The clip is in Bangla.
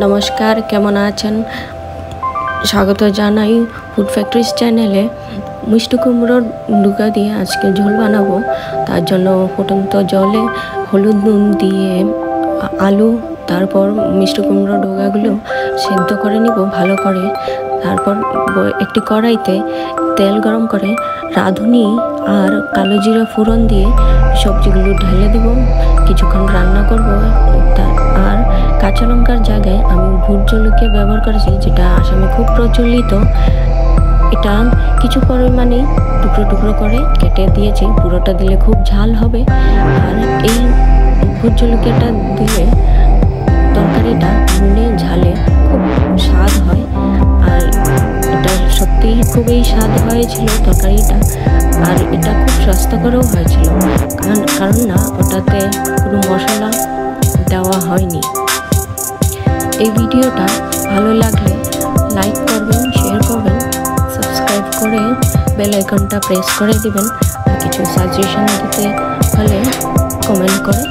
नमस्कार केमन आছেন स्वागत জানাই ফুড ফ্যাক্টরিজ চ্যানেলে। মিষ্টি কুমড়োর ডুগা দিয়ে আজকে ঝোল বানাবো। তার জন্য ফুটন্ত জলে হলুদ নুন দিয়ে আলু তারপর মিষ্টি কুমড়োর ডোগাগুলো সেদ্ধ করে নিব ভালো করে। তারপর একটি কড়াইতে তেল গরম করে রাঁধুনি আর কালো জিরা ফোড়ন দিয়ে সবজিগুলো ঢেলে দেব। কিছুক্ষণ রান্না করব। আর কাঁচা লঙ্কার জায়গায় আমি ভুট জলকিয়া ব্যবহার করেছি, যেটা আসামে খুব প্রচলিত। এটা কিছু পরিমাণে টুকরো টুকরো করে কেটে দিয়েছি, পুরোটা দিলে খুব ঝাল হবে। আর এই ভুট জলকিয়াটা দিলে তরকারিটা নুনে ঝালে খুব স্বাদ হয়। আর এটা সত্যিই খুবই স্বাদ হয়েছিল তরকারিটা। আর এটা খুব স্বাস্থ্যকরও হয়েছিল, কারণ না ওটাতে কোনো মশলা দেওয়া হয়নি। এই ভিডিওটা ভালো লাগলে লাইক করবেন, শেয়ার করবেন, সাবস্ক্রাইব করে বেল আইকনটা প্রেস করে দিবেন। আর কিছু সাজেশন দিতে হলে কমেন্ট করে